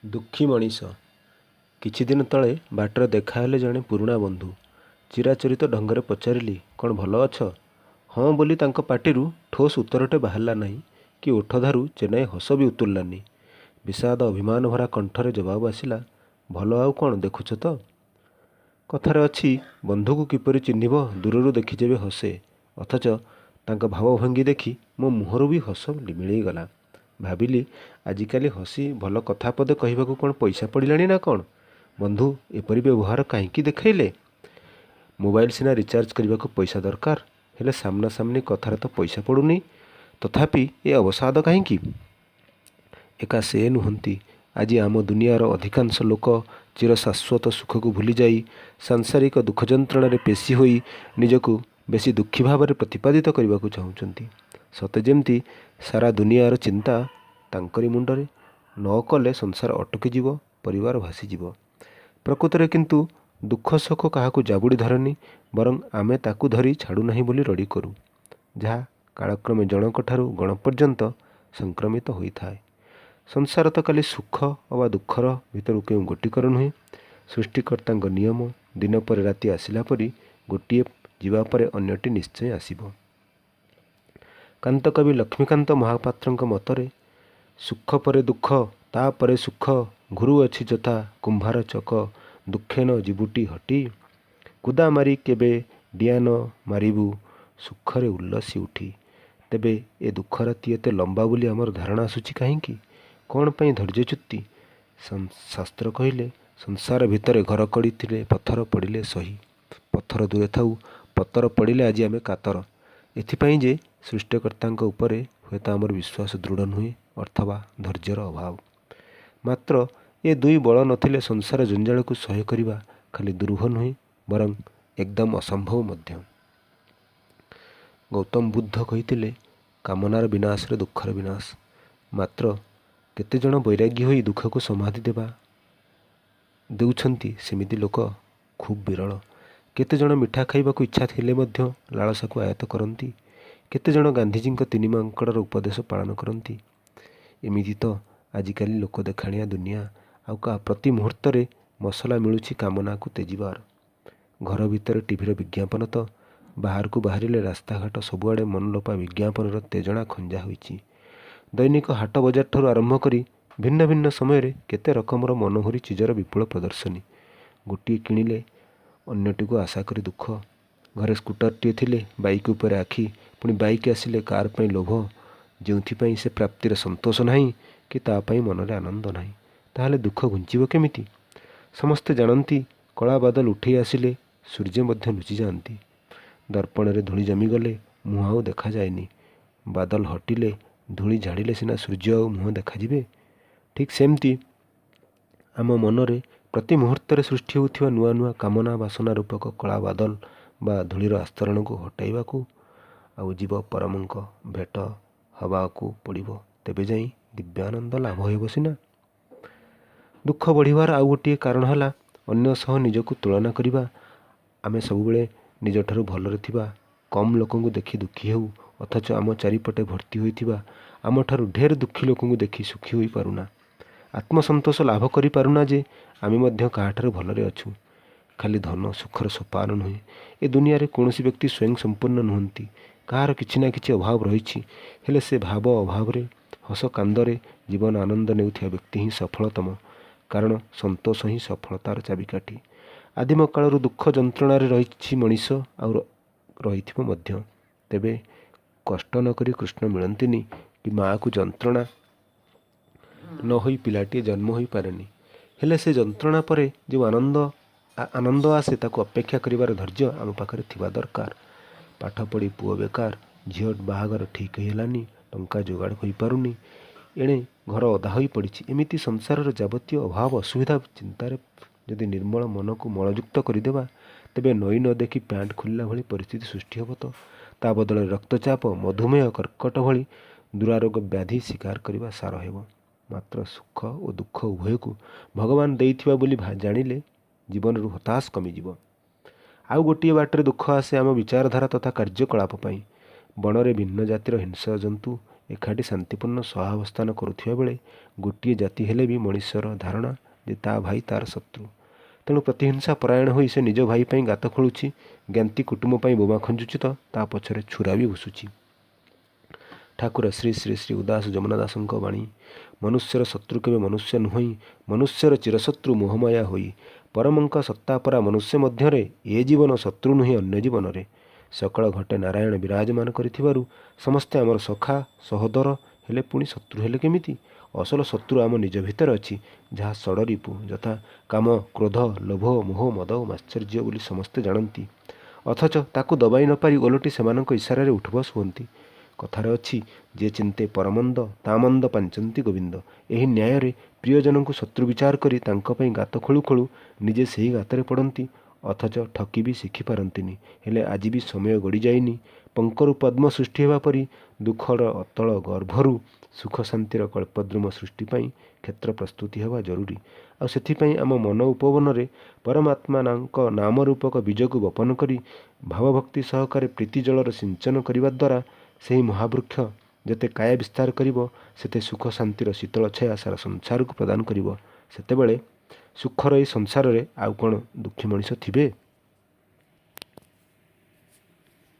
ଦୁଃଖୀ ମଣିଷ। କିଛି ଦିନ ତଳେ ବାଟରେ ଦେଖାହେଲେ ଜଣେ ପୁରୁଣା ବନ୍ଧୁ। ଚିରାଚରିତ ଢଙ୍ଗରେ ପଚାରିଲି, କ'ଣ ଭଲ ଅଛ? ହଁ ବୋଲି ତାଙ୍କ ପାଟିରୁ ଠୋସ୍ ଉତ୍ତରଟେ ବାହାରିଲା ନାହିଁ କି ଓଠଧାରୁ ଚେନାଏ ହସ ବି ଉତୁରିଲାନି। ବିଷାଦ ଅଭିମାନ ଭରା କଣ୍ଠରେ ଜବାବ ଆସିଲା, ଭଲ ଆଉ କ'ଣ ଦେଖୁଛ ତ? କଥାରେ ଅଛି, ବନ୍ଧୁକୁ କିପରି ଚିହ୍ନିବ ଦୂରରୁ ଦେଖି ଯେବେ ହସେ। ଅଥଚ ତାଙ୍କ ଭାବଭଙ୍ଗୀ ଦେଖି ମୋ ମୁହଁରୁ ବି ହସ ମିଳିଗଲା। ଭାବିଲି, ଆଜିକାଲି ହସି ଭଲ କଥା ପଦେ କହିବାକୁ କ'ଣ ପଇସା ପଡ଼ିଲାଣି ନା କ'ଣ? ବନ୍ଧୁ ଏପରି ବ୍ୟବହାର କାହିଁକି ଦେଖାଇଲେ? ମୋବାଇଲ ସିନା ରିଚାର୍ଜ କରିବାକୁ ପଇସା ଦରକାର, ହେଲେ ସାମ୍ନାସାମ୍ନି କଥାରେ ତ ପଇସା ପଡ଼ୁନି। ତଥାପି ଏ ଅବସାଦ କାହିଁକି? ଏକା ସେ ନୁହନ୍ତି। ଆଜି ଆମ ଦୁନିଆର ଅଧିକାଂଶ ଲୋକ ଚିରଶାଶ୍ୱତ ସୁଖକୁ ଭୁଲିଯାଇ ସାଂସାରିକ ଦୁଃଖ ଯନ୍ତ୍ରଣାରେ ପେଶି ହୋଇ ନିଜକୁ ବେଶୀ ଦୁଃଖୀ ଭାବରେ ପ୍ରତିପାଦିତ କରିବାକୁ ଚାହୁଁଛନ୍ତି। ସତେ ଯେମିତି ସାରା ଦୁନିଆର ଚିନ୍ତା ତାଙ୍କରି ମୁଣ୍ଡରେ। ନ କଲେ ସଂସାର ଅଟକିଯିବ, ପରିବାର ଭାସିଯିବ। ପ୍ରକୃତରେ କିନ୍ତୁ ଦୁଃଖ ଶୋକ କାହାକୁ ଜାବୁଡ଼ି ଧରେନି, ବରଂ ଆମେ ତାକୁ ଧରି ଛାଡ଼ୁନାହିଁ ବୋଲି ରଡ଼ି କରୁ, ଯାହା କାଳକ୍ରମେ ଜଣକ ଠାରୁ ଗଣ ପର୍ଯ୍ୟନ୍ତ ସଂକ୍ରମିତ ହୋଇଥାଏ। ସଂସାର ତ ଖାଲି ସୁଖ ଅବା ଦୁଃଖର ଭିତରୁ କେଉଁ ଗୋଟିକର ନୁହେଁ। ସୃଷ୍ଟିକର୍ତ୍ତାଙ୍କ ନିୟମ, ଦିନ ପରେ ରାତି ଆସିଲା ପରି ଗୋଟିଏ ଯିବା ପରେ ଅନ୍ୟଟି ନିଶ୍ଚୟ ଆସିବ। କାନ୍ତକବି ଲକ୍ଷ୍ମୀକାନ୍ତ ମହାପାତ୍ରଙ୍କ ମତରେ, ସୁଖ ପରେ ଦୁଃଖ, ତାପରେ ସୁଖ, ଘୁରୁଅଛି ଯଥା କୁମ୍ଭାର ଚକ, ଦୁଃଖେନ ଯିବୁଟି ହଟି। କୁଦା ମାରି କେବେ ଡିଆଁ ନ ମାରିବୁ, ସୁଖରେ ଉଲ୍ଲସି ଉଠି। ତେବେ ଏ ଦୁଃଖ ରାତି ଏତେ ଲମ୍ବା ବୋଲି ଆମର ଧାରଣା ଆସୁଛି କାହିଁକି? କ'ଣ ପାଇଁ ଧୈର୍ଯ୍ୟଚ୍ୟୁତି? ଶାସ୍ତ୍ର କହିଲେ, ସଂସାର ଭିତରେ ଘର କରିଥିଲେ ପଥର ପଡ଼ିଲେ ସହି। ପଥର ଦୂରେ ଥାଉ, ପତର ପଡ଼ିଲେ ଆଜି ଆମେ କାତର। ଏଥିପାଇଁ ଯେ ସୃଷ୍ଟିକର୍ତ୍ତାଙ୍କ ଉପରେ ହୁଏତ ଆମର ବିଶ୍ୱାସ ଦୃଢ଼ ନୁହେଁ, ଅଥବା ଧୈର୍ଯ୍ୟର ଅଭାବ। ମାତ୍ର ଏ ଦୁଇ ବଳ ନଥିଲେ ସଂସାର ଜଞ୍ଜାଳକୁ ସହ୍ୟ କରିବା ଖାଲି ଦୁରୂହ ନୁହେଁ, ବରଂ ଏକଦମ ଅସମ୍ଭବ ମଧ୍ୟ। ଗୌତମ ବୁଦ୍ଧ କହିଥିଲେ, କାମନାର ବିନାଶରେ ଦୁଃଖର ବିନାଶ। ମାତ୍ର କେତେଜଣ ବୈରାଗୀ ହୋଇ ଦୁଃଖକୁ ସମାଧି ଦେଉଛନ୍ତି ସେମିତି ଲୋକ ଖୁବ୍ ବିରଳ। କେତେଜଣ ମିଠା ଖାଇବାକୁ ଇଚ୍ଛା ଥିଲେ ମଧ୍ୟ ଲାଳସାକୁ ଆୟତ୍ତ କରନ୍ତି। କେତେଜଣ ଗାନ୍ଧିଜୀଙ୍କ 3 ମାଙ୍କଡ଼ର ଉପଦେଶ ପାଳନ କରନ୍ତି। ଏମିତି ତ ଆଜିକାଲି ଲୋକ ଦେଖାଣିଆ ଦୁନିଆ। ଆଉ ପ୍ରତି ମୁହୂର୍ତ୍ତରେ ମସଲା ମିଳୁଛି କାମନାକୁ ତେଜିବାର। ଘର ଭିତରେ ଟିଭିର ବିଜ୍ଞାପନ ତ, ବାହାରକୁ ବାହାରିଲେ ରାସ୍ତାଘାଟ ସବୁଆଡ଼େ ମନଲୋପା ବିଜ୍ଞାପନର ତେଜଣା ଖଞ୍ଜା ହୋଇଛି। ଦୈନିକ ହାଟ ବଜାରଠାରୁ ଆରମ୍ଭ କରି ଭିନ୍ନ ଭିନ୍ନ ସମୟରେ କେତେ ରକମର ମନୋହରୀ ଚିଜର ବିପୁଳ ପ୍ରଦର୍ଶନୀ। ଗୋଟିଏ କିଣିଲେ ଅନ୍ୟଟିକୁ ଆଶା କରି ଦୁଃଖ। ଘରେ ସ୍କୁଟରଟିଏ ଥିଲେ ବାଇକ୍ ଉପରେ ଆଖି, ପୁଣି ବାଇକ୍ ଆସିଲେ କାର୍ ପାଇଁ ଲୋଭ। ଯେଉଁଥିପାଇଁ ସେ ପ୍ରାପ୍ତିର ସନ୍ତୋଷ ନାହିଁ କି ତା ପାଇଁ ମନରେ ଆନନ୍ଦ ନାହିଁ, ତାହେଲେ ଦୁଃଖ ଘୁଞ୍ଚିବ କେମିତି? ସମସ୍ତେ ଜାଣନ୍ତି, କଳା ବାଦଲ ଉଠେଇ ଆସିଲେ ସୂର୍ଯ୍ୟ ମଧ୍ୟ ଲୁଚିଯାଆନ୍ତି। ଦର୍ପଣରେ ଧୂଳି ଜମିଗଲେ ମୁହଁ ଆଉ ଦେଖାଯାଏନି। ବାଦଲ ହଟିଲେ, ଧୂଳି ଝାଡ଼ିଲେ ସିନା ସୂର୍ଯ୍ୟ ଆଉ ମୁହଁ ଦେଖାଯିବେ। ଠିକ୍ ସେମିତି ଆମ ମନରେ ପ୍ରତି ମୁହୂର୍ତ୍ତରେ ସୃଷ୍ଟି ହେଉଥିବା ନୂଆ ନୂଆ କାମନା ବାସନା ରୂପକ କଳା ବାଦଲ ବା ଧୂଳିର ଆସ୍ତରଣକୁ ହଟାଇବାକୁ ଆଉ ଜୀବ ପରମଙ୍କ ଭେଟ ହେବାକୁ ପଡ଼ିବ। ତେବେ ଯାଇ ଦିବ୍ୟାନନ୍ଦ ଲାଭ ହେବ ସିନା। ଦୁଃଖ ବଢ଼ିବାର ଆଉ ଗୋଟିଏ କାରଣ ହେଲା ଅନ୍ୟ ସହ ନିଜକୁ ତୁଳନା କରିବା। ଆମେ ସବୁବେଳେ ନିଜଠାରୁ ଭଲରେ ଥିବା କମ୍ ଲୋକଙ୍କୁ ଦେଖି ଦୁଃଖୀ ହେଉ, ଅଥଚ ଆମ ଚାରିପଟେ ଭର୍ତ୍ତି ହୋଇଥିବା ଆମଠାରୁ ଢେର ଦୁଃଖୀ ଲୋକଙ୍କୁ ଦେଖି ସୁଖୀ ହୋଇପାରୁନା। ଆତ୍ମସନ୍ତୋଷ ଲାଭ କରିପାରୁନା ଯେ ଆମେ ମଧ୍ୟ କାହାଠାରୁ ଭଲରେ ଅଛୁ। ଖାଲି ଧନ ସୁଖର ସୋପାନ ନୁହେଁ। ଏ ଦୁନିଆରେ କୌଣସି ବ୍ୟକ୍ତି ସ୍ୱୟଂ ସମ୍ପୂର୍ଣ୍ଣ ନୁହନ୍ତି। କାହାର କିଛି ନା କିଛି ଅଭାବ ରହିଛି। ହେଲେ ସେ ଭାବ ଅଭାବରେ, ହସ କାନ୍ଦରେ ଜୀବନ ଆନନ୍ଦ ନେଉଥିବା ବ୍ୟକ୍ତି ହିଁ ସଫଳତମ। କାରଣ ସନ୍ତୋଷ ହିଁ ସଫଳତାର ଚାବିକାଠି। ଆଦିମ କାଳରୁ ଦୁଃଖ ଯନ୍ତ୍ରଣାରେ ରହିଛି ମଣିଷ, ଆଉ ରହିଥିବ ମଧ୍ୟ। ତେବେ କଷ୍ଟ ନ କରି କୃଷ୍ଣ ମିଳନ୍ତିନି, କି ମାଆକୁ ଯନ୍ତ୍ରଣା ନ ହୋଇ ପିଲାଟିଏ ଜନ୍ମ ହୋଇପାରେନି। ହେଲେ ସେ ଯନ୍ତ୍ରଣା ପରେ ଯେଉଁ ଆନନ୍ଦ ଆସେ, ତାକୁ ଅପେକ୍ଷା କରିବାର ଧୈର୍ଯ୍ୟ ଆମ ପାଖରେ ଥିବା ଦରକାର। ପାଠ ପଢ଼ି ପୁଅ ବେକାର, ଝିଅ ବାହାଘର ଠିକ୍ ହେଲାନି, ଟଙ୍କା ଯୋଗାଡ଼ ହୋଇପାରୁନି, ଏଣେ ଘର ଅଧା ହୋଇ ପଡ଼ିଛି। ଏମିତି ସଂସାରର ଯାବତୀୟ ଅଭାବ ଅସୁବିଧା ଚିନ୍ତାରେ ଯଦି ନିର୍ମଳ ମନକୁ ମଳଯୁକ୍ତ କରିଦେବା, ତେବେ ନଈ ନ ଦେଖି ପ୍ୟାଣ୍ଟ ଖୋଲିଲା ଭଳି ପରିସ୍ଥିତି ସୃଷ୍ଟି ହେବ ତ। ତା ବଦଳରେ ରକ୍ତଚାପ, ମଧୁମେହ, କର୍କଟ ଭଳି ଦୁରାରୋଗ ବ୍ୟାଧି ଶିକାର କରିବା ସାର ହେବ। ମାତ୍ର ସୁଖ ଓ ଦୁଃଖ ଉଭୟକୁ ଭଗବାନ ଦେଇଥିବା ବୋଲି ଜାଣିଲେ ଜୀବନରୁ ହତାଶ କମିଯିବ। ଆଉ ଗୋଟିଏ ବାଟରେ ଦୁଃଖ ଆସେ ଆମ ବିଚାରଧାରା ତଥା କାର୍ଯ୍ୟକଳାପ ପାଇଁ। ବଣରେ ଭିନ୍ନ ଜାତିର ହିଂସ୍ର ଜନ୍ତୁ ଏକାଠି ଶାନ୍ତିପୂର୍ଣ୍ଣ ସହାବସ୍ଥାନ କରୁଥିବା ବେଳେ ଗୋଟିଏ ଜାତି ହେଲେ ବି ମଣିଷର ଧାରଣା ଯେ ତା ଭାଇ ତାର ଶତ୍ରୁ। ତେଣୁ ପ୍ରତିହିଂସା ପରାୟଣ ହୋଇ ସେ ନିଜ ଭାଇ ପାଇଁ ଗାତ ଖୋଳୁଛି, ଜ୍ଞାତି କୁଟୁମ୍ବ ପାଇଁ ବୋମା ଖଞ୍ଜୁଛି ତ ତା ପଛରେ ଛୁରା ବି ଭୁଷୁଛି। ଠାକୁର ଶ୍ରୀ ଶ୍ରୀ ଶ୍ରୀ ଉଦାସ ଯମୁନା ଦାସଙ୍କ ବାଣୀ। ମନୁଷ୍ୟର ଶତ୍ରୁ କେବେ ମନୁଷ୍ୟ ନୁହଁଇ, ମନୁଷ୍ୟର ଚିରଶତ୍ରୁ ମୋହମାୟା ହୋଇ। ପରମଙ୍କ ସତ୍ତା ପରା ମନୁଷ୍ୟ ମଧ୍ୟରେ, ଏ ଜୀବନ ଶତ୍ରୁ ନୁହେଁ ଅନ୍ୟ ଜୀବନରେ। ସକଳ ଘଟେ ନାରାୟଣ ବିରାଜମାନ କରିଥିବାରୁ ସମସ୍ତେ ଆମର ସଖା ସହୋଦର ହେଲେ ପୁଣି ଶତ୍ରୁ ହେଲେ କେମିତି? ଅସଲ ଶତ୍ରୁ ଆମ ନିଜ ଭିତରେ ଅଛି, ଯାହା ଷଡ଼ରିପୁ ଯଥା କାମ, କ୍ରୋଧ, ଲୋଭ, ମୋହ, ମଦ ଓ ମାତ୍ସର୍ଯ୍ୟ ବୋଲି ସମସ୍ତେ ଜାଣନ୍ତି, ଅଥଚ ତାକୁ ଦବାଇ ନ ପାରି ଓଲଟି ସେମାନଙ୍କ ଇସାରାରେ ଉଠବସ ହୁଅନ୍ତି। କଥାରେ ଅଛି, ଯିଏ ଚିନ୍ତେ ପରମନ୍ଦ ତା ମନ୍ଦ ପାଞ୍ଚନ୍ତି ଗୋବିନ୍ଦ। ଏହି ନ୍ୟାୟରେ ପ୍ରିୟଜନଙ୍କୁ ଶତ୍ରୁ ବିଚାର କରି ତାଙ୍କ ପାଇଁ ଗାତ ଖୋଳୁ ଖୋଳୁ ନିଜେ ସେହି ଗାତରେ ପଡ଼ନ୍ତି, ଅଥଚ ଠକି ବି ଶିଖିପାରନ୍ତିନି। ହେଲେ ଆଜି ବି ସମୟ ଗଡ଼ିଯାଇନି। ପଙ୍କରୁ ପଦ୍ମ ସୃଷ୍ଟି ହେବା ପରି ଦୁଃଖର ଅତଳ ଗର୍ଭରୁ ସୁଖ ଶାନ୍ତିର କଳ୍ପଦ୍ରୁମ ସୃଷ୍ଟି ପାଇଁ କ୍ଷେତ୍ର ପ୍ରସ୍ତୁତି ହେବା ଜରୁରୀ। ଆଉ ସେଥିପାଇଁ ଆମ ମନ ଉପବନରେ ପରମାତ୍ମାଙ୍କ ନାମରୂପକ ବୀଜକୁ ବପନ କରି ଭାବଭକ୍ତି ସହକାରେ ପ୍ରୀତି ଜଳର ସିଞ୍ଚନ କରିବା ଦ୍ୱାରା ସେହି ମହାବୃକ୍ଷ ଯେତେ କାୟା ବିସ୍ତାର କରିବ, ସେତେ ସୁଖ ଶାନ୍ତିର ଶୀତଳ ଛାୟା ସାରା ସଂସାରକୁ ପ୍ରଦାନ କରିବ। ସେତେବେଳେ ସୁଖର ଏହି ସଂସାରରେ ଆଉ କ'ଣ ଦୁଃଖୀ ମଣିଷ ଥିବେ?